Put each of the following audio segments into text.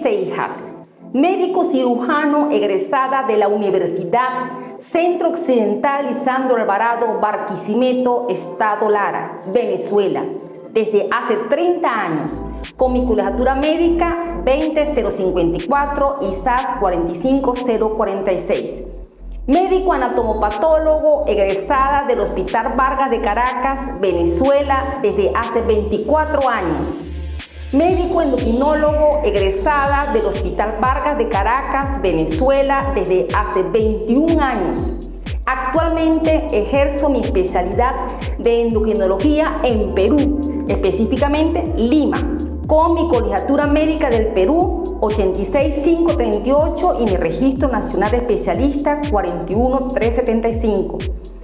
Seijas, médico cirujano egresada de la Universidad Centro Occidental Lisandro Alvarado Barquisimeto, Estado Lara, Venezuela, desde hace 30 años, con mi colegiatura médica 20054 y SAS 45046. Médico anatomopatólogo egresada del Hospital Vargas de Caracas, Venezuela, desde hace 24 años. Médico endocrinólogo egresada del Hospital Vargas de Caracas, Venezuela, desde hace 21 años. Actualmente ejerzo mi especialidad de endocrinología en Perú, específicamente Lima, con mi colegiatura médica del Perú 86538 y mi registro nacional de especialista 41375.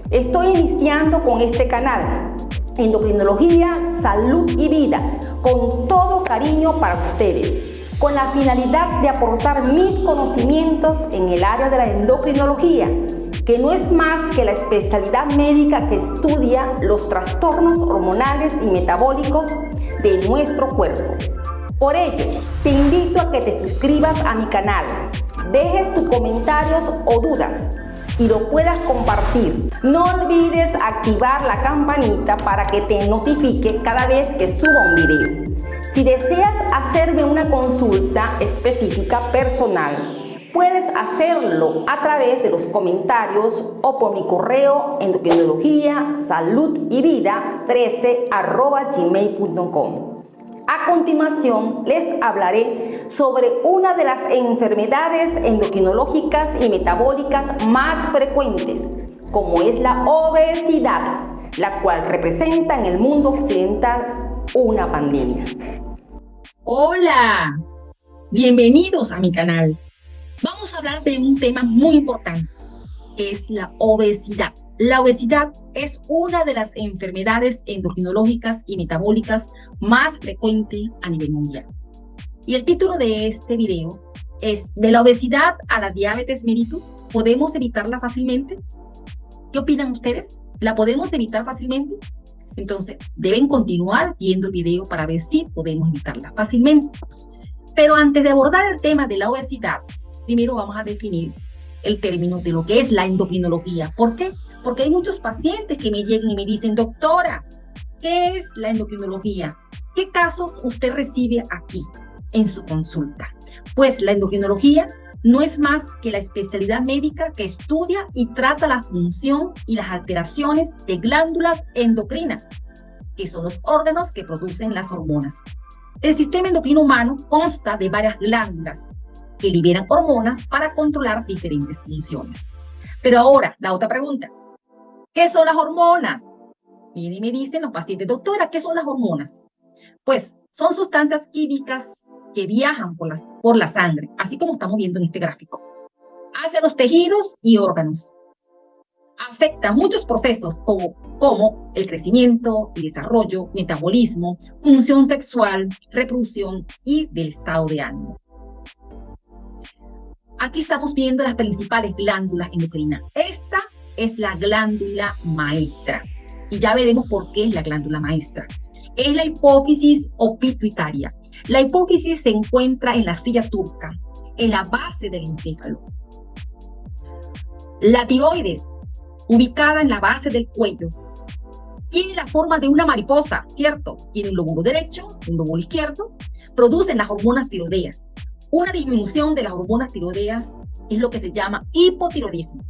Estoy iniciando con este canal, Endocrinología, Salud y Vida, con todo cariño para ustedes, con la finalidad de aportar mis conocimientos en el área de la endocrinología, que no es más que la especialidad médica que estudia los trastornos hormonales y metabólicos de nuestro cuerpo. Por ello, te invito a que te suscribas a mi canal, dejes tus comentarios o dudas y lo puedas compartir. No olvides activar la campanita para que te notifique cada vez que suba un video. Si deseas hacerme una consulta específica personal, puedes hacerlo a través de los comentarios o por mi correo endocrinología, salud y vida 13@gmail.com. A continuación, les hablaré sobre una de las enfermedades endocrinológicas y metabólicas más frecuentes, como es la obesidad, la cual representa en el mundo occidental una pandemia. Hola, bienvenidos a mi canal. Vamos a hablar de un tema muy importante, que es la obesidad. La obesidad es una de las enfermedades endocrinológicas y metabólicas más frecuentes a nivel mundial. Y el título de este video es: ¿de la obesidad a la diabetes mellitus podemos evitarla fácilmente? ¿Qué opinan ustedes? ¿La podemos evitar fácilmente? Entonces, deben continuar viendo el video para ver si podemos evitarla fácilmente. Pero antes de abordar el tema de la obesidad, primero vamos a definir el término de lo que es la endocrinología. ¿Por qué? Porque hay muchos pacientes que me llegan y me dicen: doctora, ¿qué es la endocrinología? ¿Qué casos usted recibe aquí en su consulta? Pues la endocrinología no es más que la especialidad médica que estudia y trata la función y las alteraciones de glándulas endocrinas, que son los órganos que producen las hormonas. El sistema endocrino humano consta de varias glándulas que liberan hormonas para controlar diferentes funciones. Pero ahora, la otra pregunta: ¿qué son las hormonas? Vienen y me dicen los pacientes: doctora, ¿qué son las hormonas? Pues son sustancias químicas que viajan por la sangre, así como estamos viendo en este gráfico, hacia los tejidos y órganos. Afectan muchos procesos como el crecimiento, el desarrollo, metabolismo, función sexual, reproducción y del estado de ánimo. Aquí estamos viendo las principales glándulas endocrinas. Esta es la glándula maestra. Y ya veremos por qué es la glándula maestra. Es la hipófisis o pituitaria. La hipófisis se encuentra en la silla turca, en la base del encéfalo. La tiroides, ubicada en la base del cuello, tiene la forma de una mariposa, ¿cierto? Tiene un lóbulo derecho, un lóbulo izquierdo, producen las hormonas tiroideas. Una disminución de las hormonas tiroideas es lo que se llama hipotiroidismo.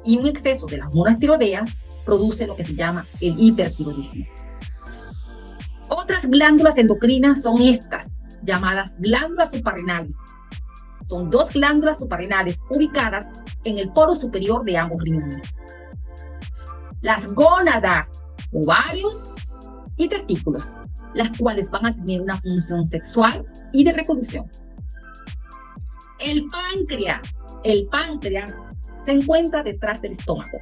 Y un exceso de las hormonas tiroideas produce lo que se llama el hipertiroidismo. Otras glándulas endocrinas son estas, llamadas glándulas suprarrenales. Son dos glándulas suprarrenales ubicadas en el poro superior de ambos riñones. Las gónadas, ovarios y testículos, las cuales van a tener una función sexual y de reproducción. El páncreas se encuentra detrás del estómago.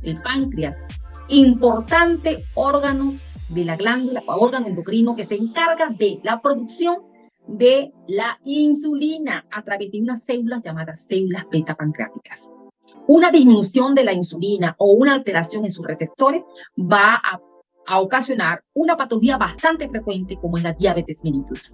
El páncreas, importante órgano de la glándula o órgano endocrino que se encarga de la producción de la insulina a través de unas células llamadas células beta pancreáticas. Una disminución de la insulina o una alteración en sus receptores va a ocasionar una patología bastante frecuente como es la diabetes mellitus.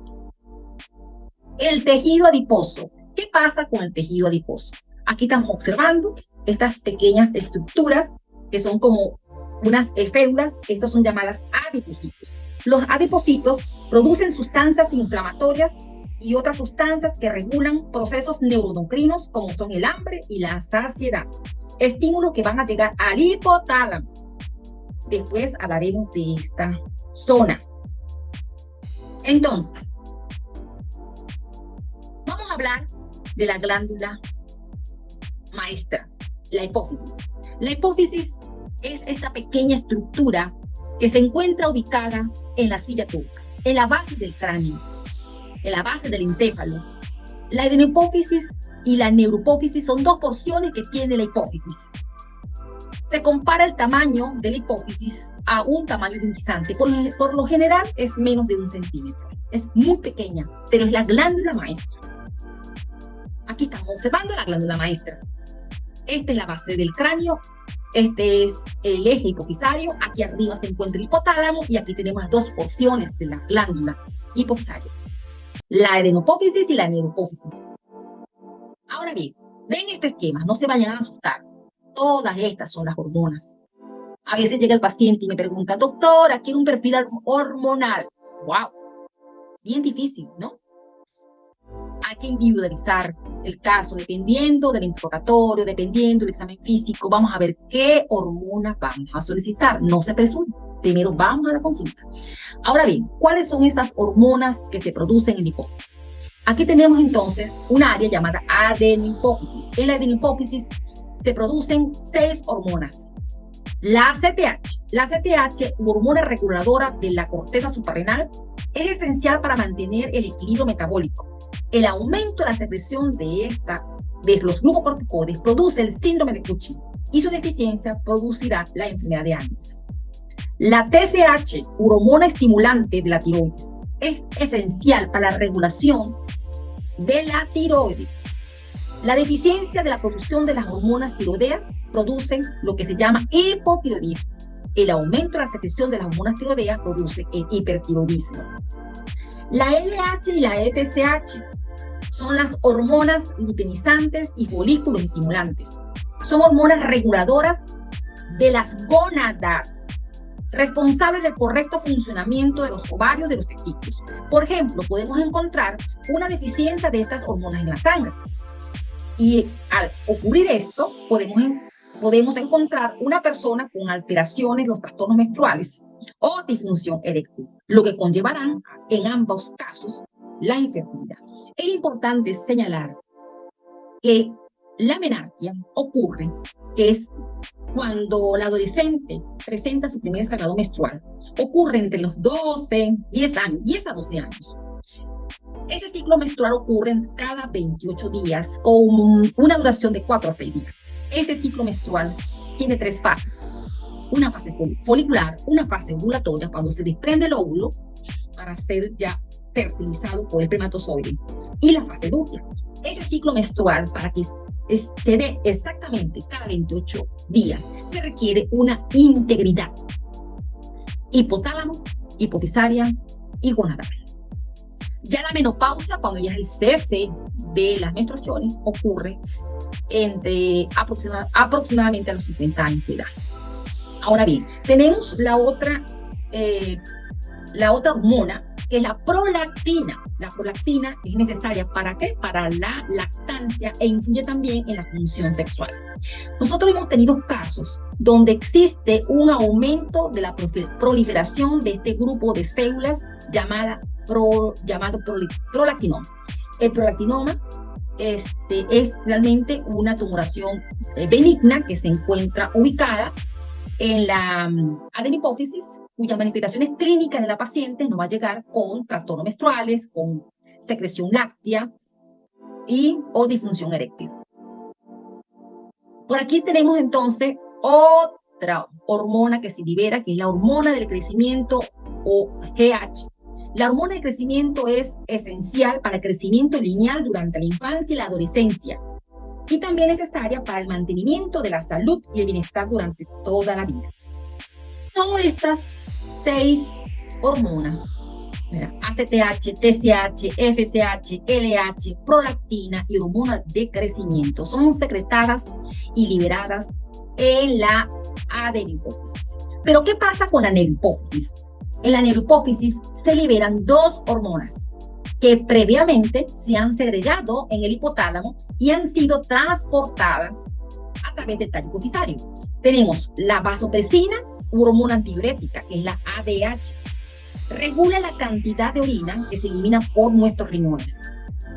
El tejido adiposo. ¿Qué pasa con el tejido adiposo? Aquí estamos observando estas pequeñas estructuras que son como unas férulas. Estas son llamadas adipocitos. Los adipocitos producen sustancias inflamatorias y otras sustancias que regulan procesos neuroendocrinos como son el hambre y la saciedad. Estímulos que van a llegar al hipotálamo. Después hablaremos de esta zona. Entonces, vamos a hablar de la glándula maestra, la hipófisis. La hipófisis es esta pequeña estructura que se encuentra ubicada en la silla turca, en la base del cráneo, en la base del encéfalo. La adenopófisis y la neuropófisis son dos porciones que tiene la hipófisis. Se compara el tamaño de la hipófisis a un tamaño de un guisante. Por lo general es menos de 1 centímetro. Es muy pequeña, pero es la glándula maestra. Aquí estamos observando la glándula maestra. Esta es la base del cráneo. Este es el eje hipofisario. Aquí arriba se encuentra el hipotálamo y aquí tenemos las dos porciones de la glándula hipofisaria. La adenopófisis y la neuropófisis. Ahora bien, ven este esquema, no se vayan a asustar. Todas estas son las hormonas. A veces llega el paciente y me pregunta, doctora, quiero un perfil hormonal. ¡Wow! Bien difícil, ¿no? Hay que individualizar el caso, dependiendo del interrogatorio, dependiendo del examen físico. Vamos a ver qué hormona vamos a solicitar. No se apresuren. Primero vamos a la consulta. Ahora bien, ¿cuáles son esas hormonas que se producen en la hipófisis? Aquí tenemos entonces un área llamada adenopófisis. En la adenopófisis se producen 6 hormonas. La CTH, hormona reguladora de la corteza suprarrenal, es esencial para mantener el equilibrio metabólico. El aumento de la secreción de los glucocorticoides produce el síndrome de Cushing y su deficiencia producirá la enfermedad de Addison. La TSH, hormona estimulante de la tiroides, es esencial para la regulación de la tiroides. La deficiencia de la producción de las hormonas tiroideas produce lo que se llama hipotiroidismo. El aumento de la secreción de las hormonas tiroideas produce el hipertiroidismo. La LH y la FSH son las hormonas luteinizantes y folículos estimulantes. Son hormonas reguladoras de las gónadas, responsables del correcto funcionamiento de los ovarios de los testículos. Por ejemplo, podemos encontrar una deficiencia de estas hormonas en la sangre. Y al ocurrir esto, podemos encontrar una persona con alteraciones en los trastornos menstruales o disfunción eréctil, lo que conllevarán en ambos casos la infertilidad. Es importante señalar que la menarquia ocurre, que es cuando la adolescente presenta su primer sangrado menstrual, ocurre entre los 10 a 12 años. Ese ciclo menstrual ocurre cada 28 días con una duración de 4 a 6 días. Ese ciclo menstrual tiene 3 fases. Una fase folicular, una fase ovulatoria, cuando se desprende el óvulo para ser ya fertilizado por el espermatozoide, y la fase lútea. Ese ciclo menstrual, para que se dé exactamente cada 28 días, se requiere una integridad hipotálamo, hipofisaria y gonadal. Ya la menopausia, cuando ya es el cese de las menstruaciones, ocurre entre aproximadamente a los 50 años de edad. Ahora bien, tenemos la otra hormona, que es la prolactina. La prolactina es necesaria ¿para qué? Para la lactancia e influye también en la función sexual. Nosotros hemos tenido casos donde existe un aumento de la proliferación de este grupo de células llamado prolactinoma. El prolactinoma es realmente una tumoración benigna que se encuentra ubicada en la adenopófisis, cuyas manifestaciones clínicas de la paciente nos va a llegar con trastornos menstruales, con secreción láctea o disfunción eréctil. Por aquí tenemos entonces otra hormona que se libera, que es la hormona del crecimiento o GH. La hormona de crecimiento es esencial para el crecimiento lineal durante la infancia y la adolescencia, y también necesaria para el mantenimiento de la salud y el bienestar durante toda la vida. Todas estas 6 hormonas ACTH, TSH, FSH, LH, prolactina y hormonas de crecimiento son secretadas y liberadas en la adenohipófisis. Pero ¿qué pasa con la neurohipófisis? En la neurohipófisis se liberan dos hormonas que previamente se han segregado en el hipotálamo y han sido transportadas a través del tallo hipofisario. Tenemos la vasopresina, hormona antidiurética, que es la ADH. Regula la cantidad de orina que se elimina por nuestros riñones.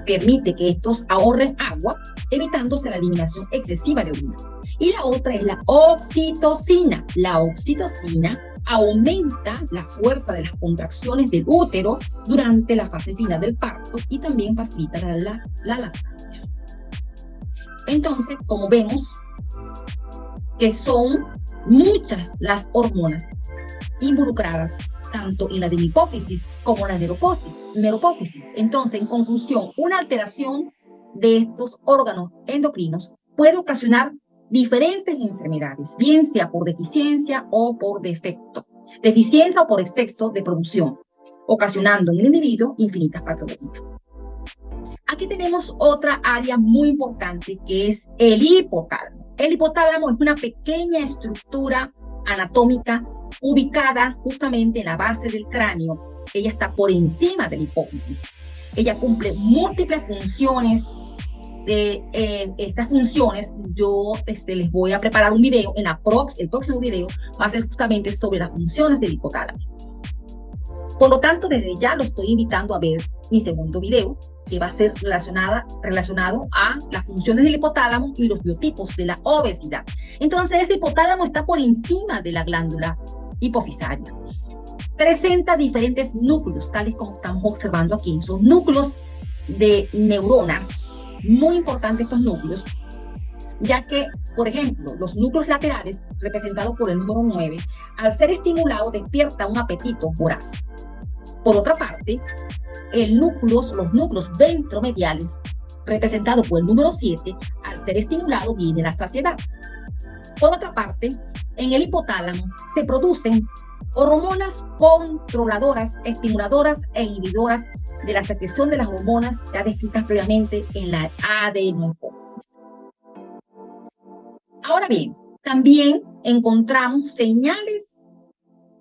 Permite que estos ahorren agua, evitándose la eliminación excesiva de orina. Y la otra es la oxitocina. La oxitocina aumenta la fuerza de las contracciones del útero durante la fase final del parto y también facilita la lactancia. Entonces, como vemos, que son muchas las hormonas involucradas tanto en la adenohipófisis como en la neurohipófisis. Entonces, en conclusión, una alteración de estos órganos endocrinos puede ocasionar diferentes enfermedades, bien sea por deficiencia o por defecto, deficiencia o por exceso de producción, ocasionando en el individuo infinitas patologías. Aquí tenemos otra área muy importante que es el hipotálamo. El hipotálamo es una pequeña estructura anatómica ubicada justamente en la base del cráneo. Ella está por encima de la hipófisis. Ella cumple múltiples funciones. Estas funciones yo les voy a preparar un video. El próximo video va a ser justamente sobre las funciones del hipotálamo. Por lo tanto, desde ya lo estoy invitando a ver mi segundo video, que va a ser relacionado a las funciones del hipotálamo y los biotipos de la obesidad. Entonces, ese hipotálamo está por encima de la glándula hipofisaria. Presenta diferentes núcleos, tales como estamos observando aquí. Son núcleos de neuronas, muy importantes estos núcleos, ya que, por ejemplo, los núcleos laterales, representados por el número 9, al ser estimulados despierta un apetito voraz. Por otra parte, los núcleos ventromediales, representados por el número 7, al ser estimulado viene la saciedad. Por otra parte, en el hipotálamo se producen hormonas controladoras, estimuladoras e inhibidoras de la secreción de las hormonas ya descritas previamente en la adenohipófisis. Ahora bien, también encontramos señales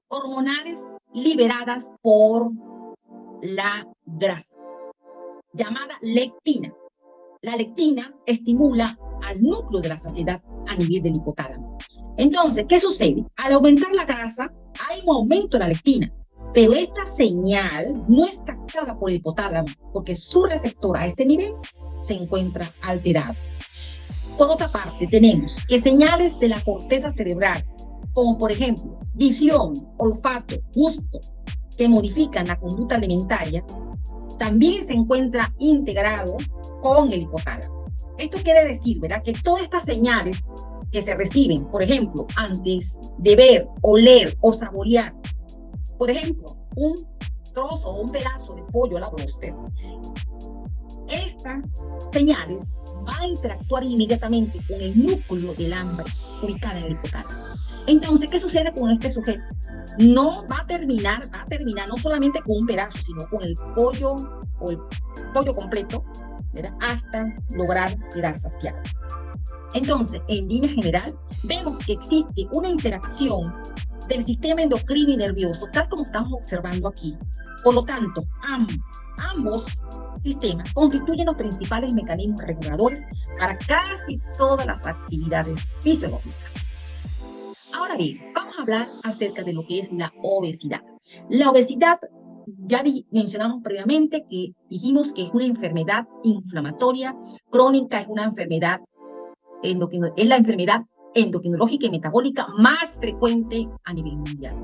hormonales liberadas por la grasa, llamada lectina. La lectina estimula al núcleo de la saciedad a nivel del hipotálamo. Entonces, ¿qué sucede? Al aumentar la grasa, hay un aumento de la lectina, pero esta señal no es captada por el hipotálamo porque su receptor a este nivel se encuentra alterado. Por otra parte, tenemos que señales de la corteza cerebral, como por ejemplo visión, olfato, gusto, que modifican la conducta alimentaria, también se encuentra integrado con el hipotálamo. Esto quiere decir, ¿verdad?, que todas estas señales que se reciben, por ejemplo, antes de ver, oler o saborear, por ejemplo, un trozo o un pedazo de pollo a la bróster, estas señales van a interactuar inmediatamente con el núcleo del hambre ubicado en el hipotálamo. Entonces, ¿qué sucede con este sujeto? No va a terminar no solamente con un pedazo, sino con el pollo o el pollo completo, ¿verdad?, hasta lograr quedar saciado. Entonces, en línea general, vemos que existe una interacción del sistema endocrino y nervioso, tal como estamos observando aquí. Por lo tanto, ambos sistemas constituyen los principales mecanismos reguladores para casi todas las actividades fisiológicas. Ahora bien, vamos a hablar acerca de lo que es la obesidad. La obesidad, ya mencionamos previamente que dijimos que es una enfermedad inflamatoria crónica, es una enfermedad es la enfermedad endocrinológica y metabólica más frecuente a nivel mundial.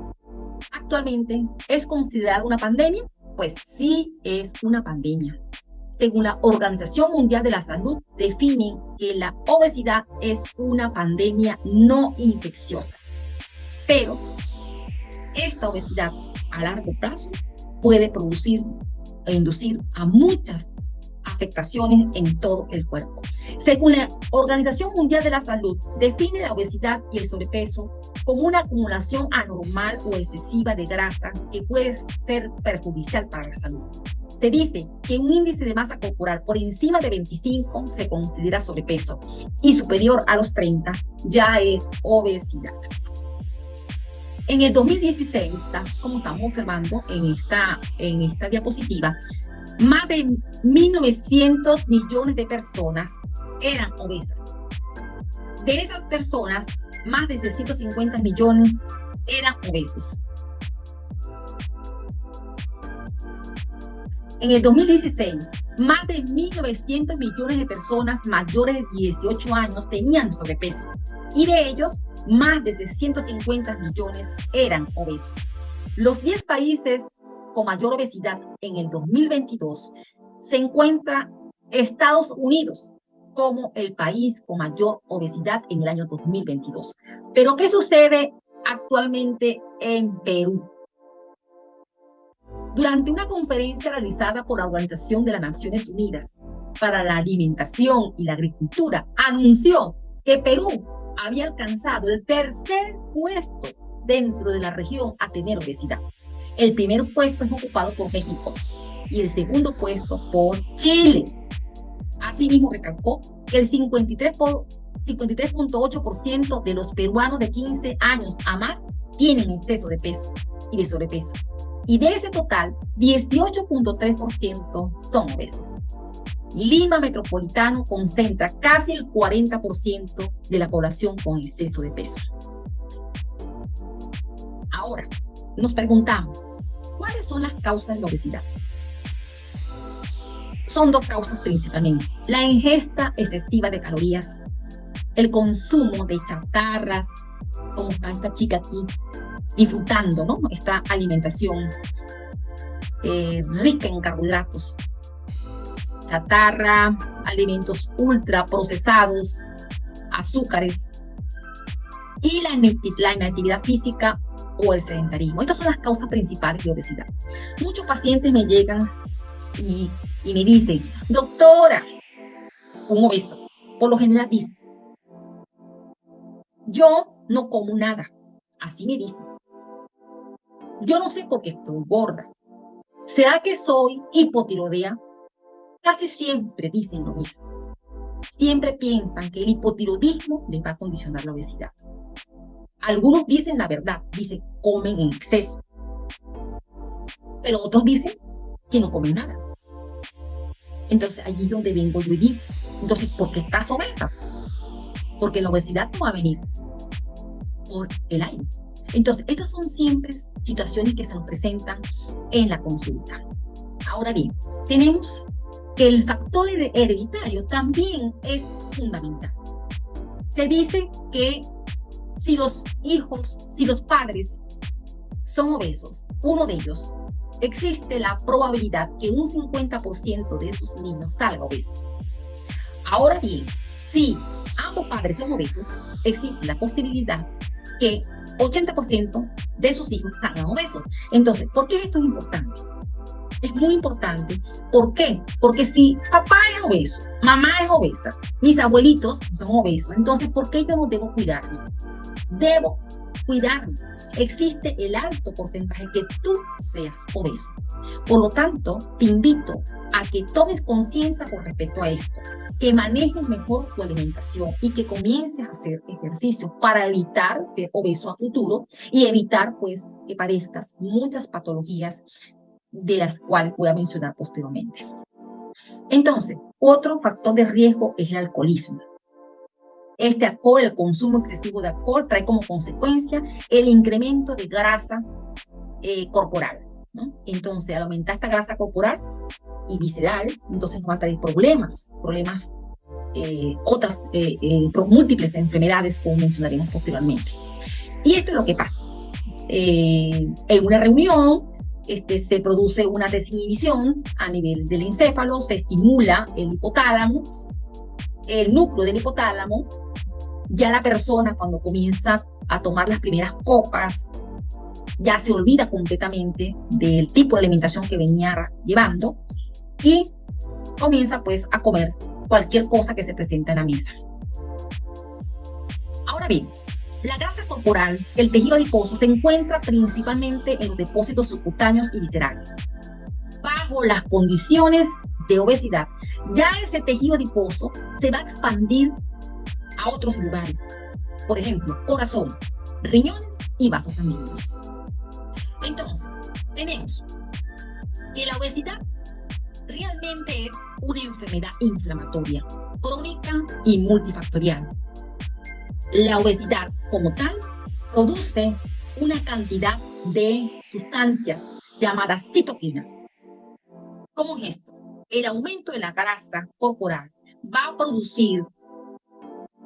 Actualmente, ¿es considerada una pandemia? Pues sí, es una pandemia. Según la Organización Mundial de la Salud, definen que la obesidad es una pandemia no infecciosa. Pero esta obesidad a largo plazo puede producir e inducir a muchas afectaciones en todo el cuerpo. Según la Organización Mundial de la Salud, define la obesidad y el sobrepeso como una acumulación anormal o excesiva de grasa que puede ser perjudicial para la salud. Se dice que un índice de masa corporal por encima de 25 se considera sobrepeso y superior a los 30 ya es obesidad. En el 2016, como estamos observando en esta diapositiva, más de 1.900 millones de personas eran obesas. De esas personas, más de 650 millones eran obesos. En el 2016, más de 1.900 millones de personas mayores de 18 años tenían sobrepeso y de ellos, más de 650 millones eran obesos. Los 10 países con mayor obesidad en el 2022 se encuentra Estados Unidos como el país con mayor obesidad en el año 2022. Pero ¿qué sucede actualmente en Perú? Durante una conferencia realizada por la Organización de las Naciones Unidas para la Alimentación y la Agricultura, anunció que Perú había alcanzado el tercer puesto dentro de la región a tener obesidad. El primer puesto es ocupado por México y el segundo puesto por Chile. Asimismo, recalcó que el 53.8% de los peruanos de 15 años a más tienen exceso de peso y de sobrepeso. Y de ese total, 18.3% son obesos. Lima Metropolitano concentra casi el 40% de la población con exceso de peso. Ahora, nos preguntamos, ¿cuáles son las causas de la obesidad? Son dos causas principalmente: la ingesta excesiva de calorías, el consumo de chatarras, como está esta chica aquí, disfrutando, ¿no?, esta alimentación rica en carbohidratos, chatarra, alimentos ultra procesados, azúcares, y la inactividad física o el sedentarismo. Estas son las causas principales de obesidad. Muchos pacientes me llegan y me dicen: doctora, un obeso por lo general dice, yo no como nada. Así me dicen. Yo no sé por qué estoy gorda. ¿Será que soy hipotiroidea? Casi siempre dicen lo mismo. Siempre piensan que el hipotiroidismo les va a condicionar la obesidad. Algunos dicen la verdad, dicen comen en exceso. Pero otros dicen que no comen nada. Entonces allí es donde vengo yo y digo, entonces, ¿por qué estás obesa? Porque la obesidad no va a venir por el aire. Entonces, estas son siempre situaciones que se nos presentan en la consulta. Ahora bien, tenemos que el factor hereditario también es fundamental. Se dice que si los padres son obesos, uno de ellos, existe la probabilidad que un 50% de esos niños salga obeso. Ahora bien, si ambos padres son obesos, existe la posibilidad que 80% de sus hijos salgan obesos. Entonces, ¿por qué esto es importante? Es muy importante. ¿Por qué? Porque si papá es obeso, mamá es obesa, mis abuelitos son obesos, entonces, ¿por qué yo no debo cuidarme? Debo cuidarme. Existe el alto porcentaje que tú seas obeso. Por lo tanto, te invito a que tomes conciencia con respecto a esto, que manejes mejor tu alimentación y que comiences a hacer ejercicio para evitar ser obeso a futuro y evitar, pues, que padezcas muchas patologías de las cuales voy a mencionar posteriormente. Entonces, otro factor de riesgo es el alcoholismo. Este alcohol, el consumo excesivo de alcohol, trae como consecuencia el incremento de grasa corporal, ¿no? Entonces, al aumentar esta grasa corporal y visceral, entonces nos va a traer problemas, otras múltiples enfermedades, como mencionaremos posteriormente. Y esto es lo que pasa. En una reunión, se produce una desinhibición a nivel del encéfalo, se estimula el hipotálamo, el núcleo del hipotálamo. Ya la persona, cuando comienza a tomar las primeras copas, ya se olvida completamente del tipo de alimentación que venía llevando y comienza, pues, a comer cualquier cosa que se presenta en la mesa. Ahora bien, la grasa corporal, el tejido adiposo, se encuentra principalmente en los depósitos subcutáneos y viscerales. Bajo las condiciones de obesidad, ya ese tejido adiposo se va a expandir a otros lugares. Por ejemplo, corazón, riñones y vasos sanguíneos. Entonces, tenemos que la obesidad realmente es una enfermedad inflamatoria, crónica y multifactorial. La obesidad, como tal, produce una cantidad de sustancias llamadas citoquinas. ¿Cómo es esto? El aumento de la grasa corporal va a producir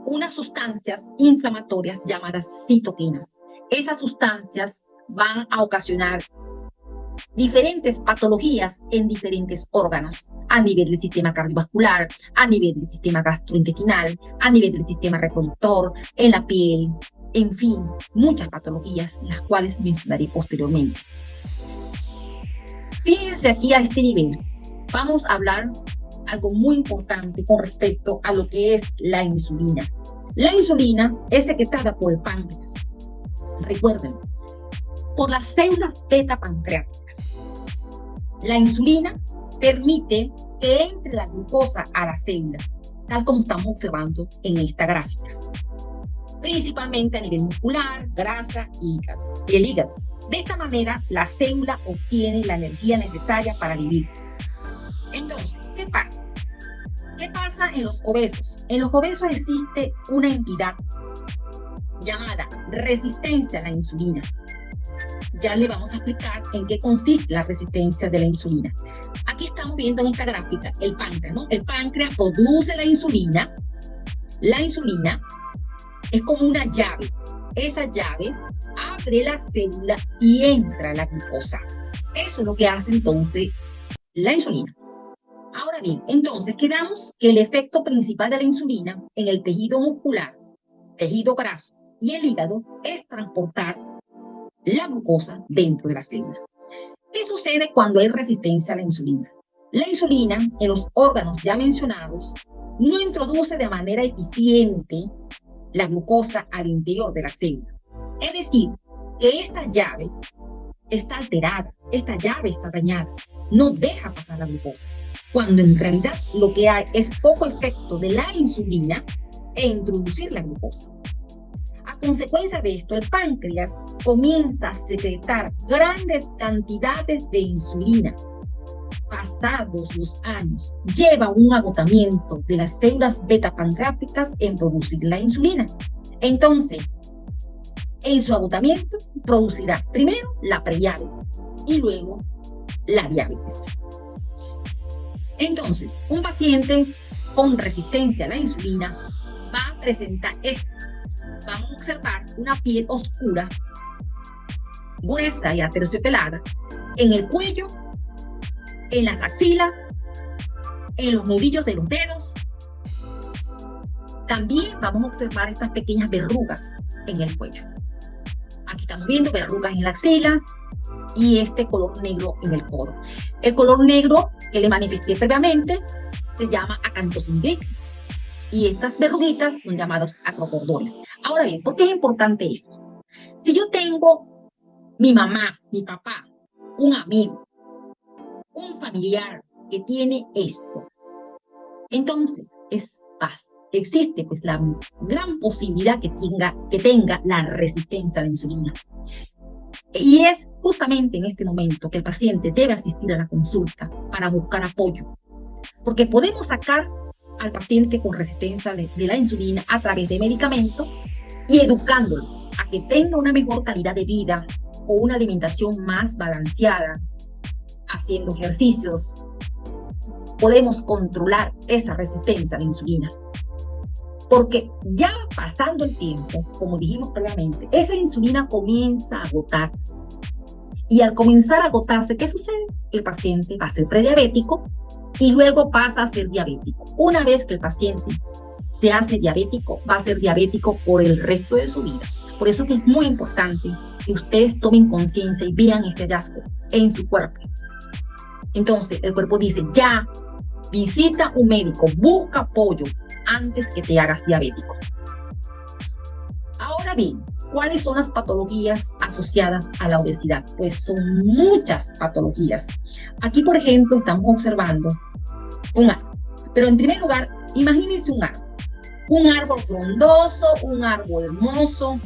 unas sustancias inflamatorias llamadas citoquinas. Esas sustancias van a ocasionar diferentes patologías en diferentes órganos, a nivel del sistema cardiovascular, a nivel del sistema gastrointestinal, a nivel del sistema reproductor, en la piel, en fin, muchas patologías, las cuales mencionaré posteriormente. Fíjense aquí a este nivel, vamos a hablar algo muy importante con respecto a lo que es la insulina. La insulina es secretada por el páncreas, recuerden, por las células beta pancreáticas. La insulina permite que entre la glucosa a la célula, tal como estamos observando en esta gráfica, principalmente a nivel muscular, grasa y el hígado. De esta manera, la célula obtiene la energía necesaria para vivir. Entonces, ¿qué pasa? ¿Qué pasa en los obesos? En los obesos existe una entidad llamada resistencia a la insulina. Ya le vamos a explicar en qué consiste la resistencia de la insulina. Aquí estamos viendo en esta gráfica el páncreas, ¿no? El páncreas produce la insulina. La insulina es como una llave. Esa llave abre la célula y entra la glucosa. Eso es lo que hace entonces la insulina. Ahora bien, entonces quedamos que el efecto principal de la insulina en el tejido muscular, tejido graso y el hígado es transportar la glucosa dentro de la célula. ¿Qué sucede cuando hay resistencia a la insulina? La insulina en los órganos ya mencionados no introduce de manera eficiente la glucosa al interior de la célula. Es decir, que esta llave está alterada, esta llave está dañada, no deja pasar la glucosa, cuando en realidad lo que hay es poco efecto de la insulina en introducir la glucosa. A consecuencia de esto, el páncreas comienza a secretar grandes cantidades de insulina. Pasados los años, lleva un agotamiento de las células beta pancreáticas en producir la insulina. Entonces, en su agotamiento, producirá primero la prediabetes y luego la diabetes. Entonces, un paciente con resistencia a la insulina va a presentar esto. Vamos a observar una piel oscura, gruesa y aterciopelada en el cuello, en las axilas, en los nudillos de los dedos. También vamos a observar estas pequeñas verrugas en el cuello. Aquí estamos viendo verrugas en las axilas y este color negro en el codo. El color negro que le manifesté previamente se llama acantosindritis. Y estas verruguitas son llamados acrocordones. Ahora bien, ¿por qué es importante esto? Si yo tengo mi mamá, mi papá, un amigo, un familiar que tiene esto, entonces existe pues la gran posibilidad que tenga la resistencia a la insulina. Y es justamente en este momento que el paciente debe asistir a la consulta para buscar apoyo, porque podemos sacar al paciente con resistencia de la insulina a través de medicamentos y educándolo a que tenga una mejor calidad de vida o una alimentación más balanceada, haciendo ejercicios, podemos controlar esa resistencia a la insulina. Porque ya pasando el tiempo, como dijimos previamente, esa insulina comienza a agotarse. Y al comenzar a agotarse, ¿qué sucede? El paciente va a ser prediabético y luego pasa a ser diabético. Una vez que el paciente se hace diabético, va a ser diabético por el resto de su vida. Por eso que es muy importante que ustedes tomen conciencia y vean este hallazgo en su cuerpo. Entonces, el cuerpo dice, ya Visita un médico, busca apoyo antes que te hagas diabético. Ahora bien, ¿cuáles son las patologías asociadas a la obesidad? Pues son muchas patologías. Aquí, por ejemplo, estamos observando un árbol. Pero en primer lugar, imagínense un árbol. Un árbol frondoso, un árbol hermoso.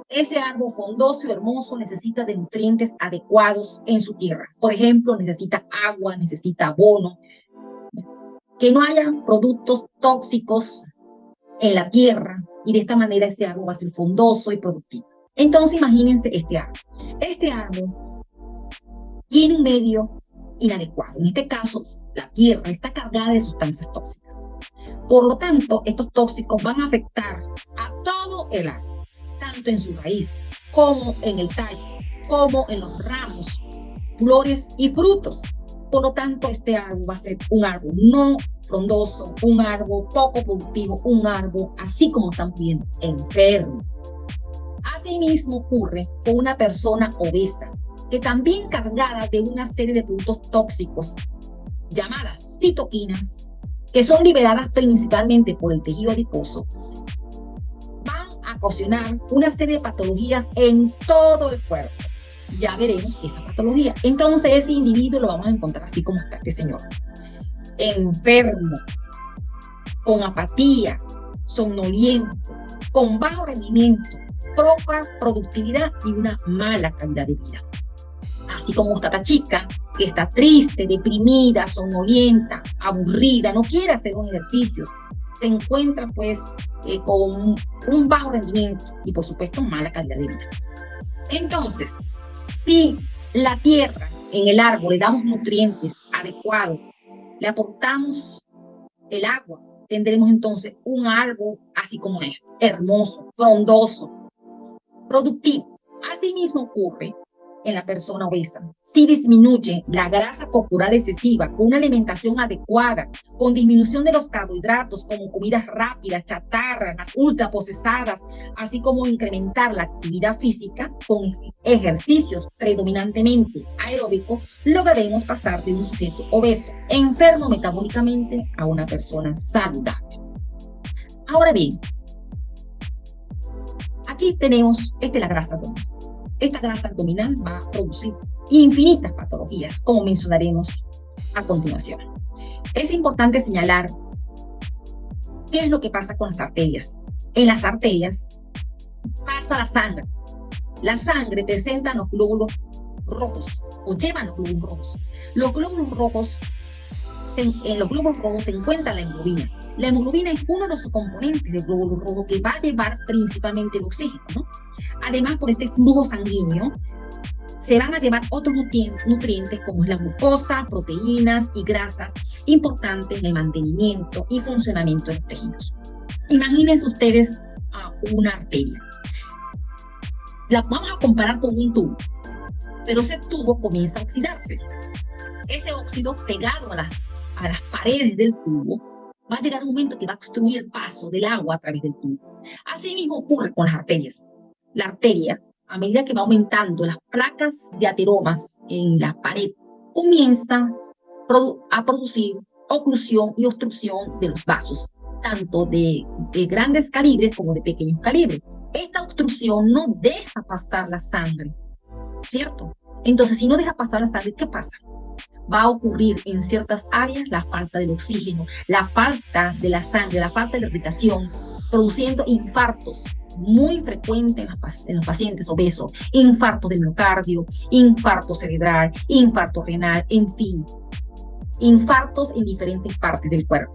Ese árbol frondoso y hermoso necesita de nutrientes adecuados en su tierra. Por ejemplo, necesita agua, necesita abono. Que no haya productos tóxicos en la tierra, y de esta manera ese árbol va a ser frondoso y productivo. Entonces imagínense este árbol. Este árbol tiene un medio inadecuado. En este caso, la tierra está cargada de sustancias tóxicas. Por lo tanto, estos tóxicos van a afectar a todo el árbol, tanto en su raíz, como en el tallo, como en los ramos, flores y frutos. Por lo tanto, este árbol va a ser un árbol no frondoso, un árbol poco productivo, un árbol, así como también enfermo. Asimismo ocurre con una persona obesa, que también cargada de una serie de productos tóxicos, llamadas citoquinas, que son liberadas principalmente por el tejido adiposo, van a ocasionar una serie de patologías en todo el cuerpo. Ya veremos esa patología. Entonces ese individuo lo vamos a encontrar así como está este señor. Enfermo, con apatía, somnoliento, con bajo rendimiento, poca productividad y una mala calidad de vida. Así como esta chica que está triste, deprimida, somnolienta, aburrida, no quiere hacer los ejercicios, se encuentra pues con un bajo rendimiento y por supuesto mala calidad de vida. Entonces, si la tierra en el árbol le damos nutrientes adecuados, le aportamos el agua, tendremos entonces un árbol así como este, hermoso, frondoso, productivo. Asimismo ocurre en la persona obesa. Si disminuye la grasa corporal excesiva con una alimentación adecuada, con disminución de los carbohidratos como comidas rápidas, chatarras, las ultraprocesadas, así como incrementar la actividad física con ejercicios predominantemente aeróbicos, lograremos pasar de un sujeto obeso, enfermo metabólicamente, a una persona saludable. Ahora bien, aquí tenemos, la grasa abdominal. Esta grasa abdominal va a producir infinitas patologías, como mencionaremos a continuación. Es importante señalar qué es lo que pasa con las arterias. En las arterias pasa la sangre. La sangre presenta los glóbulos rojos, o llevan los glóbulos rojos. Los glóbulos rojos, en los glóbulos rojos se encuentra la hemoglobina. La hemoglobina es uno de los componentes del glóbulo rojo que va a llevar principalmente el oxígeno, ¿no? Además, por este flujo sanguíneo, se van a llevar otros nutrientes como es la glucosa, proteínas y grasas importantes en el mantenimiento y funcionamiento de los tejidos. Imagínense ustedes a una arteria. La vamos a comparar con un tubo, pero ese tubo comienza a oxidarse. Ese óxido pegado a las paredes del tubo va a llegar un momento que va a obstruir el paso del agua a través del tubo. Así mismo ocurre con las arterias. La arteria, a medida que va aumentando las placas de ateromas en la pared, comienza a producir oclusión y obstrucción de los vasos, tanto de grandes calibres como de pequeños calibres. Esta obstrucción no deja pasar la sangre, ¿cierto? Entonces, si no deja pasar la sangre, ¿qué pasa? Va a ocurrir en ciertas áreas la falta del oxígeno, la falta de la sangre, la falta de la irritación, produciendo infartos muy frecuentes en los pacientes obesos, infartos de miocardio, infarto cerebral, infarto renal, en fin, infartos en diferentes partes del cuerpo.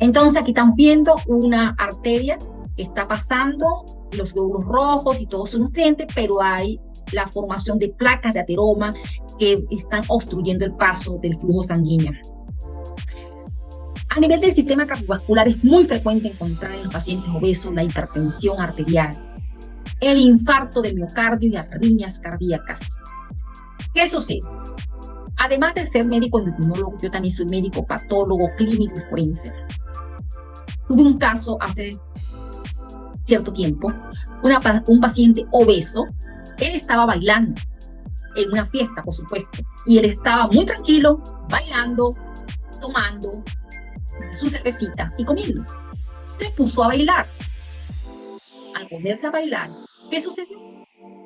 Entonces aquí estamos viendo una arteria que está pasando los glóbulos rojos y todos sus nutrientes, pero hay la formación de placas de ateroma que están obstruyendo el paso del flujo sanguíneo. A nivel del sistema cardiovascular es muy frecuente encontrar en los pacientes obesos la hipertensión arterial, el infarto de miocardio y arritmias cardíacas. ¿Qué sucede? Además de ser médico endocrinólogo, yo también soy médico patólogo, clínico y forense. Tuve un caso hace cierto tiempo, un paciente obeso. Él estaba bailando en una fiesta, por supuesto, y él estaba muy tranquilo, bailando, tomando su cervecita y comiendo. Se puso a bailar. Al ponerse a bailar, ¿qué sucedió?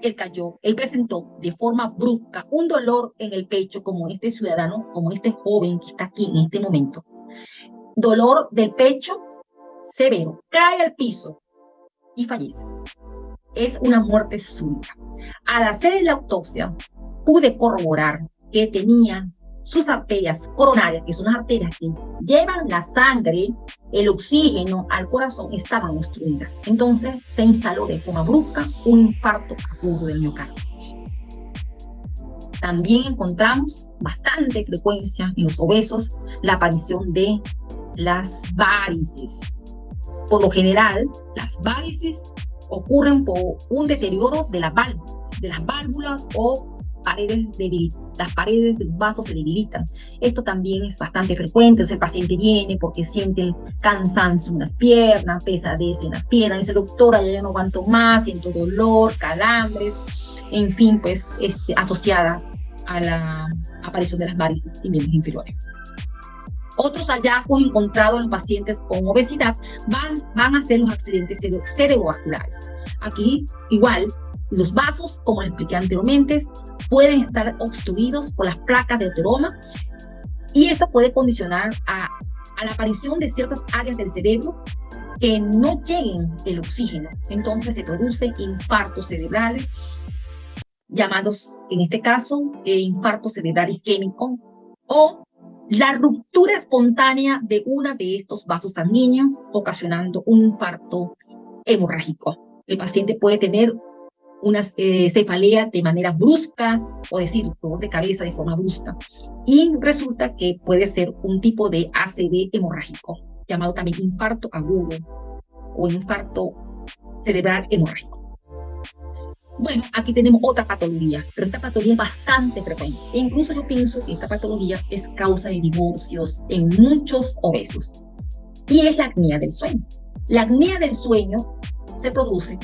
Él cayó, él presentó de forma brusca un dolor en el pecho, como este ciudadano, como este joven que está aquí en este momento. Dolor del pecho severo, cae al piso y fallece. Es una muerte súbita. Al hacer la autopsia, pude corroborar que tenía sus arterias coronarias, que son las arterias que llevan la sangre, el oxígeno al corazón, estaban obstruidas. Entonces se instaló de forma brusca un infarto agudo del miocardio. También encontramos bastante frecuencia en los obesos la aparición de las varices. Por lo general, las varices ocurren por un deterioro de las válvulas o las paredes de los vasos se debilitan. Esto también es bastante frecuente. Entonces el paciente viene porque siente cansancio en las piernas, pesadez en las piernas, dice: doctora, ya no aguanto más, siento dolor, calambres, en fin, pues asociada a la aparición de las varices y miembros inferiores. Otros hallazgos encontrados en los pacientes con obesidad van a ser los accidentes cerebrovasculares. Aquí, igual, los vasos, como les expliqué anteriormente, pueden estar obstruidos por las placas de ateroma, y esto puede condicionar a la aparición de ciertas áreas del cerebro que no lleguen el oxígeno. Entonces se producen infartos cerebrales, llamados en este caso infarto cerebral isquémico, o la ruptura espontánea de una de estos vasos sanguíneos, ocasionando un infarto hemorrágico. El paciente puede tener una cefalea de manera brusca, o decir, dolor de cabeza de forma brusca, y resulta que puede ser un tipo de ACV hemorrágico, llamado también infarto agudo o infarto cerebral hemorrágico. Bueno, aquí tenemos otra patología, pero esta patología es bastante frecuente. E incluso yo pienso que esta patología es causa de divorcios en muchos obesos. Y es la apnea del sueño. La apnea del sueño se produce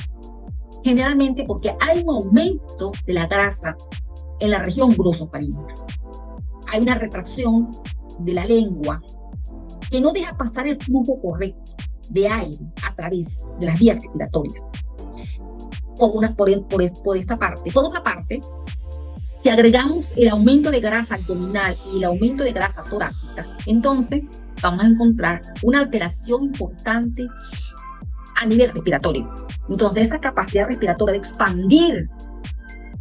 generalmente porque hay un aumento de la grasa en la región glosofaríngea. Hay una retracción de la lengua que no deja pasar el flujo correcto de aire a través de las vías respiratorias. Por esta parte. Por otra parte, si agregamos el aumento de grasa abdominal y el aumento de grasa torácica, entonces vamos a encontrar una alteración importante a nivel respiratorio. Entonces esa capacidad respiratoria de expandir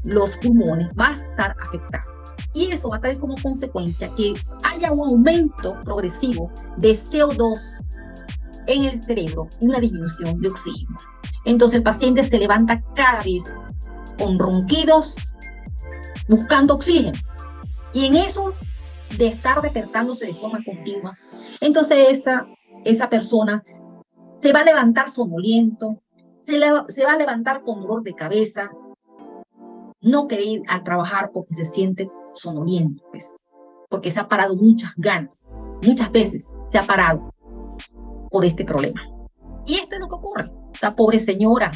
los pulmones va a estar afectada. Y eso va a traer como consecuencia que haya un aumento progresivo de CO2 en el cerebro y una disminución de oxígeno. Entonces el paciente se levanta cada vez con ronquidos, buscando oxígeno. Y en eso de estar despertándose de forma continua, entonces esa persona se va a levantar somnoliento, se va a levantar con dolor de cabeza, no quiere ir a trabajar porque se siente somnoliento, pues, porque se ha parado muchas veces se ha parado por este problema. Y esto es lo que ocurre. Esa pobre señora,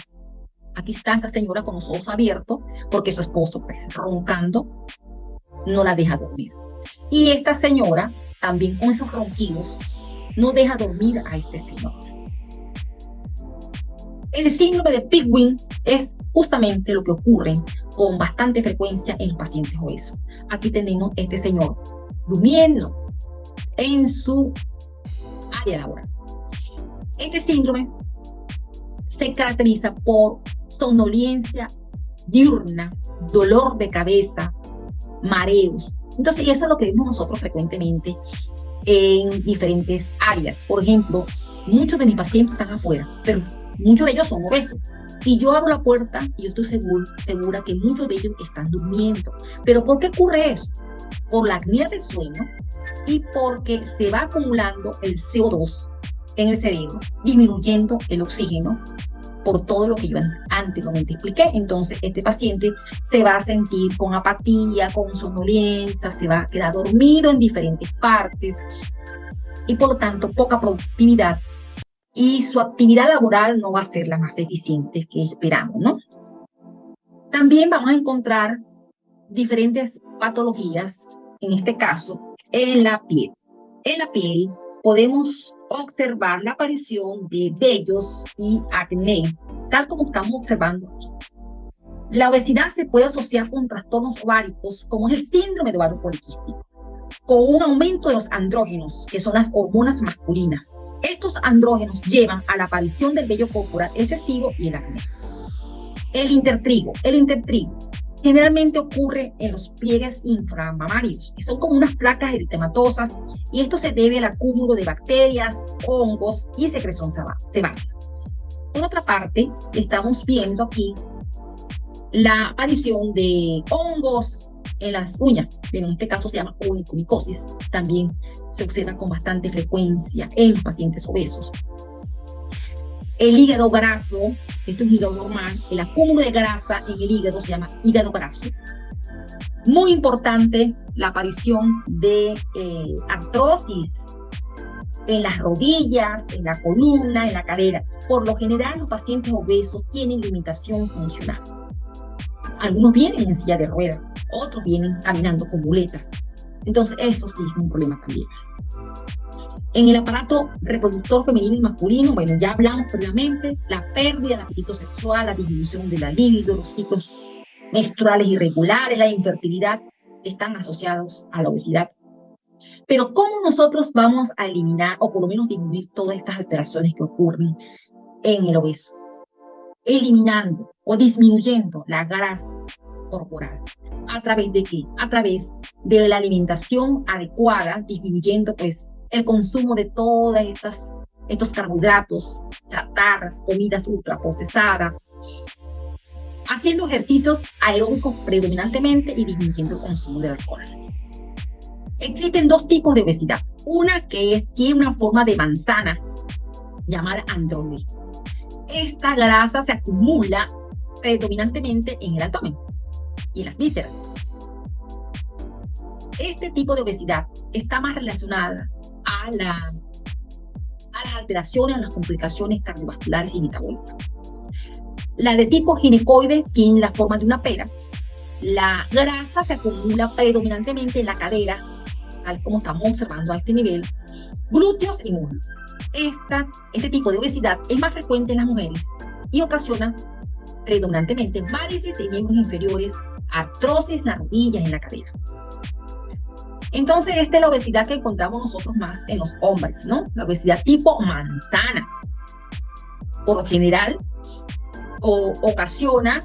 aquí está esa señora con los ojos abiertos porque su esposo, pues, roncando, no la deja dormir. Y esta señora, también con esos ronquidos, no deja dormir a este señor. El síndrome de Pigwin es justamente lo que ocurre con bastante frecuencia en los pacientes obesos. Aquí tenemos este señor durmiendo en su área laboral. Este síndrome se caracteriza por somnolencia diurna, dolor de cabeza, mareos. Entonces, eso es lo que vemos nosotros frecuentemente en diferentes áreas. Por ejemplo, muchos de mis pacientes están afuera, pero muchos de ellos son obesos. Y yo abro la puerta y yo estoy segura que muchos de ellos están durmiendo. ¿Pero por qué ocurre eso? Por la apnea del sueño y porque se va acumulando el CO2 en el cerebro, disminuyendo el oxígeno por todo lo que yo anteriormente expliqué. Entonces este paciente se va a sentir con apatía, con somnolencia, se va a quedar dormido en diferentes partes y por lo tanto poca productividad, y su actividad laboral no va a ser la más eficiente que esperamos, ¿no? También vamos a encontrar diferentes patologías, en este caso, en la piel. En la piel podemos observar la aparición de vellos y acné, tal como estamos observando aquí. La obesidad se puede asociar con trastornos ováricos, como es el síndrome de ovario poliquístico, con un aumento de los andrógenos, que son las hormonas masculinas. Estos andrógenos llevan a la aparición del vello corporal excesivo y el acné. El intertrigo generalmente ocurre en los pliegues inframamarios, que son como unas placas eritematosas, y esto se debe al acúmulo de bacterias, hongos y secreción sebácea. Por otra parte, estamos viendo aquí la aparición de hongos en las uñas, en este caso se llama onicomicosis, también se observa con bastante frecuencia en los pacientes obesos. El hígado graso, esto es un hígado normal, el acúmulo de grasa en el hígado se llama hígado graso. Muy importante la aparición de artrosis en las rodillas, en la columna, en la cadera. Por lo general, los pacientes obesos tienen limitación funcional. Algunos vienen en silla de ruedas, otros vienen caminando con muletas. Entonces, eso sí es un problema también. En el aparato reproductor femenino y masculino, bueno, ya hablamos previamente, la pérdida del apetito sexual, la disminución de la libido, los ciclos menstruales irregulares, la infertilidad, están asociados a la obesidad. Pero ¿cómo nosotros vamos a eliminar o por lo menos disminuir todas estas alteraciones que ocurren en el obeso? Eliminando o disminuyendo la grasa corporal. ¿A través de qué? A través de la alimentación adecuada, disminuyendo pues el consumo de todas estos carbohidratos, chatarras, comidas ultraprocesadas, haciendo ejercicios aeróbicos predominantemente y disminuyendo el consumo de alcohol. Existen dos tipos de obesidad. Una que tiene una forma de manzana, llamada androide. Esta grasa se acumula predominantemente en el abdomen y en las vísceras. Este tipo de obesidad está más relacionada a las alteraciones, a las complicaciones cardiovasculares y metabólicas. La de tipo ginecoide tiene la forma de una pera. La grasa se acumula predominantemente en la cadera, tal como estamos observando a este nivel, glúteos y muslos. Este tipo de obesidad es más frecuente en las mujeres y ocasiona predominantemente varices en miembros inferiores, artrosis en las rodillas y en la cadera. Entonces, esta es la obesidad que encontramos nosotros más en los hombres, ¿no? La obesidad tipo manzana. Por lo general, ocasiona,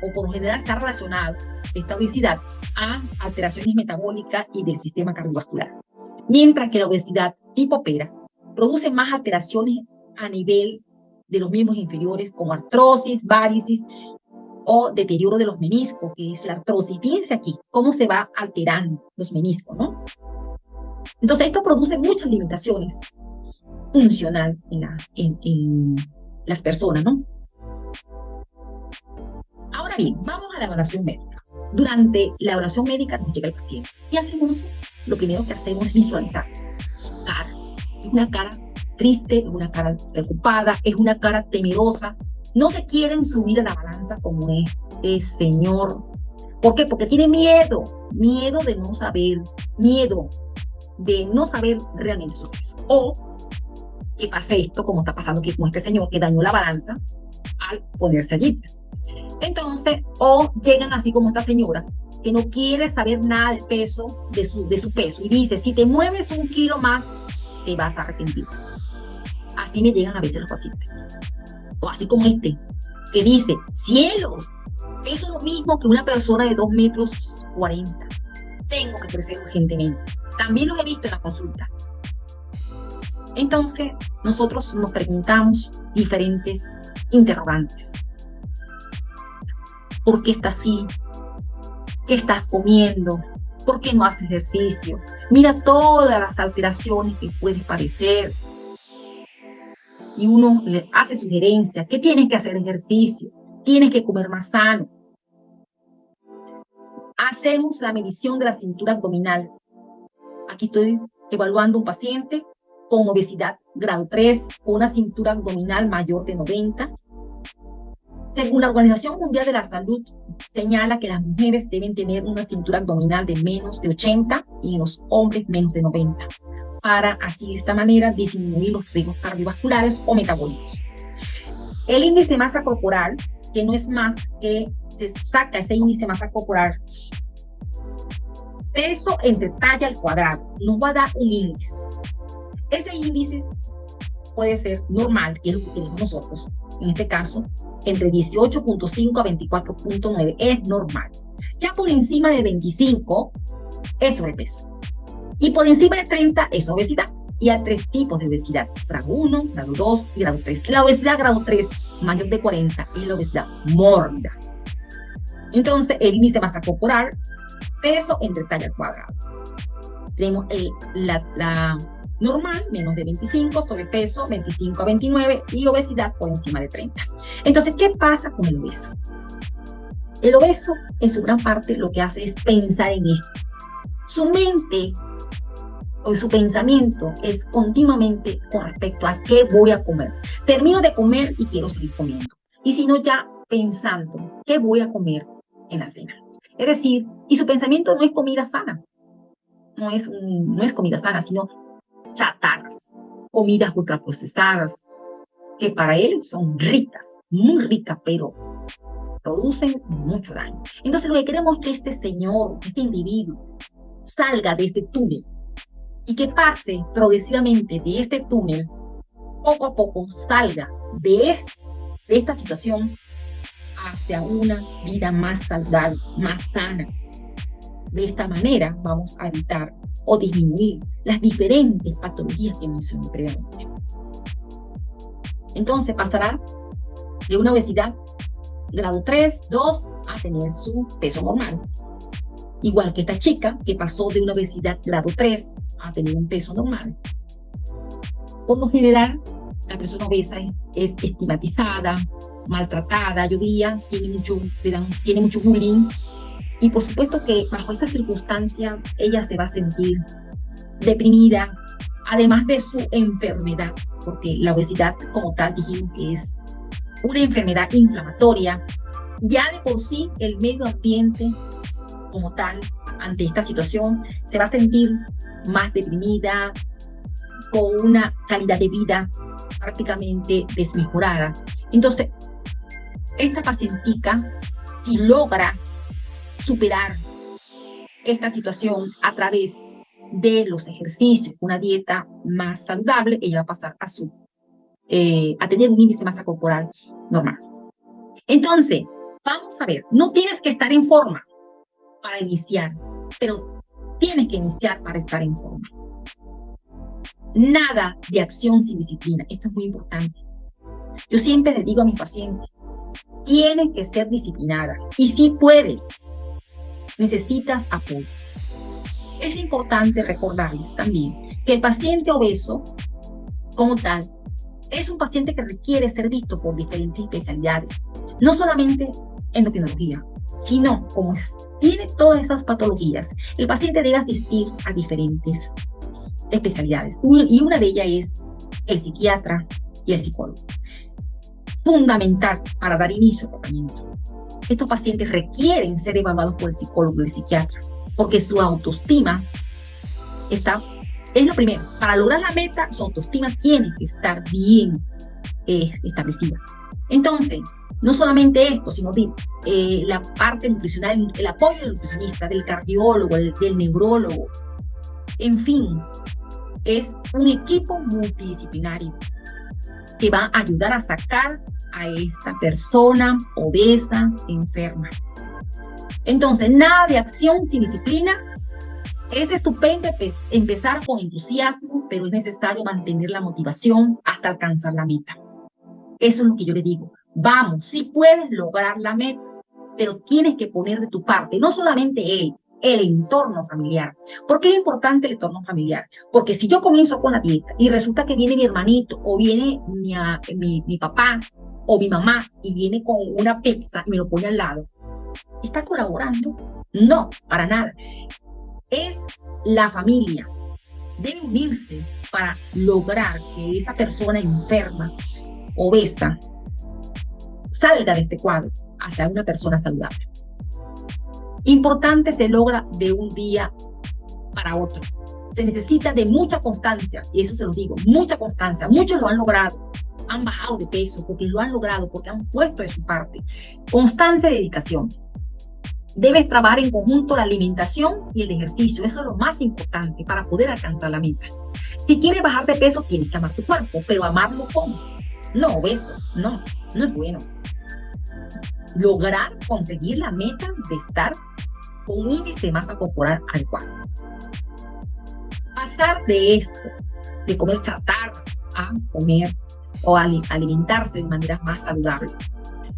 o por lo general está relacionada esta obesidad a alteraciones metabólicas y del sistema cardiovascular. Mientras que la obesidad tipo pera produce más alteraciones a nivel de los miembros inferiores, como artrosis, varices o deterioro de los meniscos, que es la artrosis. Fíjense aquí cómo se va alterando los meniscos, ¿no? Entonces, esto produce muchas limitaciones funcionales en las personas, ¿no? Ahora bien, vamos a la evaluación médica. Durante la evaluación médica nos llega el paciente. ¿Qué hacemos nosotros? Lo primero que hacemos es visualizar su cara. Es una cara triste, es una cara preocupada, es una cara temerosa. No se quieren subir a la balanza como este señor. ¿Por qué? Porque tiene miedo de no saber, miedo de no saber realmente su peso. O que pase esto, como está pasando aquí con este señor, que dañó la balanza al ponerse allí. Entonces, o llegan así como esta señora, que no quiere saber nada del peso, de su peso, y dice, si te mueves 1 kilo más, te vas a arrepentir. Así me llegan a veces los pacientes. O así como este, que dice, cielos, peso lo mismo que una persona de 2,40 metros. Tengo que crecer urgentemente. También los he visto en la consulta. Entonces, nosotros nos preguntamos diferentes interrogantes. ¿Por qué estás así? ¿Qué estás comiendo? ¿Por qué no haces ejercicio? Mira todas las alteraciones que puedes padecer. Y uno le hace sugerencias, que tienes que hacer ejercicio, tienes que comer más sano. Hacemos la medición de la cintura abdominal. Aquí estoy evaluando un paciente con obesidad grado 3, con una cintura abdominal mayor de 90. Según la Organización Mundial de la Salud, señala que las mujeres deben tener una cintura abdominal de menos de 80 y los hombres menos de 90. para así de esta manera disminuir los riesgos cardiovasculares o metabólicos. El índice de masa corporal, que no es más que se saca ese índice de masa corporal, peso entre talla al cuadrado, nos va a dar un índice. Ese índice puede ser normal, que es lo que tenemos nosotros, en este caso, entre 18.5 a 24.9 es normal. Ya por encima de 25 es sobrepeso. Y por encima de 30 es obesidad. Y hay 3 tipos de obesidad: grado 1, grado 2 y grado 3. La obesidad grado 3, mayor de 40, es la obesidad mórbida. Entonces, el índice de masa corporal, peso entre talla al cuadrado. Tenemos la normal, menos de 25, sobrepeso 25 a 29 y obesidad por encima de 30. Entonces, ¿qué pasa con el obeso? El obeso, en su gran parte, lo que hace es pensar en esto. Su mente o su pensamiento es continuamente con respecto a qué voy a comer. Termino de comer y quiero seguir comiendo. Y si no, ya pensando qué voy a comer en la cena. Es decir, y su pensamiento no es comida sana. No es comida sana, sino chatarras, comidas ultraprocesadas, que para él son ricas, muy ricas, pero producen mucho daño. Entonces lo que queremos es que este señor, este individuo, salga de este túnel y que pase progresivamente de este túnel, poco a poco salga de esta situación hacia una vida más saludable, más sana. De esta manera vamos a evitar o disminuir las diferentes patologías que mencioné previamente. Entonces pasará de una obesidad grado 3, 2 a tener su peso normal. Igual que esta chica que pasó de una obesidad grado 3 a tener un peso normal. Por lo general, la persona obesa es estigmatizada, maltratada, yo diría, tiene mucho bullying. Y por supuesto que bajo esta circunstancia ella se va a sentir deprimida, además de su enfermedad, porque la obesidad como tal dijimos que es una enfermedad inflamatoria. Ya de por sí el medio ambiente como tal, ante esta situación, se va a sentir más deprimida, con una calidad de vida prácticamente desmejorada. Entonces, esta pacientica, si logra superar esta situación a través de los ejercicios, una dieta más saludable, ella va a pasar a tener un índice de masa corporal normal. Entonces, vamos a ver, no tienes que estar en forma para iniciar, pero tienes que iniciar para estar en forma. Nada de acción sin disciplina, esto es muy importante. Yo siempre les digo a mis pacientes, tienes que ser disciplinada, y si puedes, necesitas apoyo. Es importante recordarles también que el paciente obeso, como tal, es un paciente que requiere ser visto por diferentes especialidades, no solamente endocrinología, sino como tiene todas esas patologías, el paciente debe asistir a diferentes especialidades, y una de ellas es el psiquiatra y el psicólogo. Fundamental para dar inicio al tratamiento. Estos pacientes requieren ser evaluados por el psicólogo y el psiquiatra, porque su autoestima es lo primero. Para lograr la meta, su autoestima tiene que estar bien establecida. Entonces, no solamente esto, sino la parte nutricional, el apoyo del nutricionista, del cardiólogo, del neurólogo. En fin, es un equipo multidisciplinario que va a ayudar a sacar a esta persona obesa, enferma. Entonces, nada de acción sin disciplina. Es estupendo empezar con entusiasmo, pero es necesario mantener la motivación hasta alcanzar la meta. Eso es lo que yo le digo. Vamos, sí puedes lograr la meta, pero tienes que poner de tu parte, no solamente el entorno familiar. ¿Por qué es importante el entorno familiar? Porque si yo comienzo con la dieta y resulta que viene mi hermanito o viene mi papá o mi mamá y viene con una pizza y me lo pone al lado, ¿está colaborando? No, para nada. Es la familia. Debe unirse para lograr que esa persona enferma, obesa, salga de este cuadro hacia una persona saludable. Importante, se logra de un día para otro. se necesita de mucha constancia, y eso se lo digo, mucha constancia. Muchos lo han logrado, han bajado de peso porque lo han logrado, porque han puesto de su parte. Constancia y dedicación. Debes trabajar en conjunto la alimentación y el ejercicio. Eso es lo más importante para poder alcanzar la meta. Si quieres bajar de peso, tienes que amar tu cuerpo, pero amarlo ¿cómo? No obeso, no es bueno. Lograr conseguir la meta de estar con un índice de masa corporal adecuado. Pasar de esto, de comer chatarras, a comer o alimentarse de manera más saludable.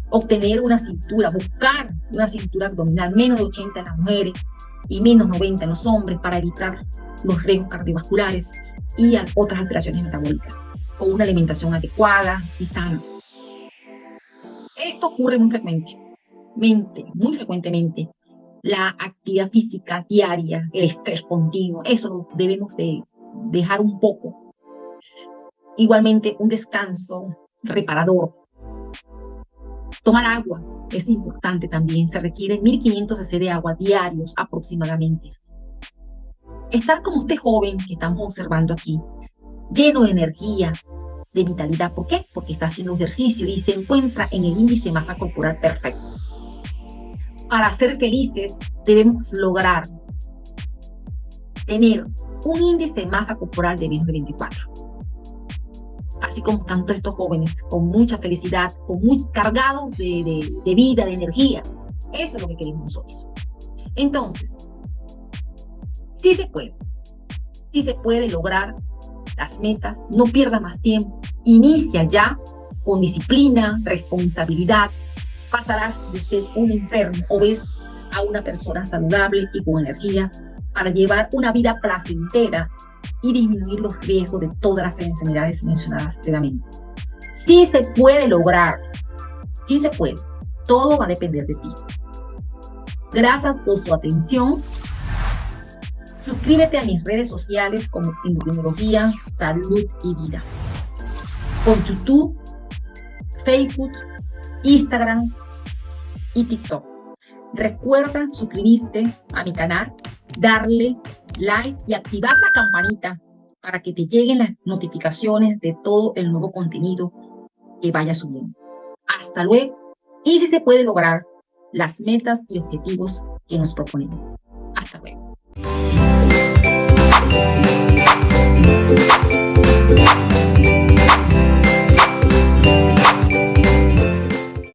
Obtener una cintura, buscar una cintura abdominal menos de 80 en las mujeres y menos 90 en los hombres para evitar los riesgos cardiovasculares y otras alteraciones metabólicas, con una alimentación adecuada y sana. Esto ocurre muy frecuentemente. La actividad física diaria, el estrés continuo, eso lo debemos de dejar un poco. Igualmente, un descanso reparador. Tomar agua es importante también. Se requiere 1500 cc de agua diarios aproximadamente. Estar como este joven que estamos observando aquí, lleno de energía, de vitalidad. ¿Por qué? Porque está haciendo ejercicio y se encuentra en el índice de masa corporal perfecto. Para ser felices debemos lograr tener un índice de masa corporal de menos de 24. Así como tanto estos jóvenes, con mucha felicidad, muy cargados de vida, de energía. Eso es lo que queremos nosotros. Entonces, sí se puede lograr las metas. No pierda más tiempo. Inicia ya con disciplina, responsabilidad. Pasarás de ser un enfermo obeso a una persona saludable y con energía para llevar una vida placentera y disminuir los riesgos de todas las enfermedades mencionadas previamente. Sí se puede lograr, sí se puede. Todo va a depender de ti. Gracias por su atención. Suscríbete a mis redes sociales como Endocrinología, Salud y Vida. Por YouTube, Facebook, Instagram y TikTok. Recuerda suscribirte a mi canal, darle like y activar la campanita para que te lleguen las notificaciones de todo el nuevo contenido que vaya subiendo. Hasta luego, y si se puede lograr las metas y objetivos que nos proponemos. Hasta luego.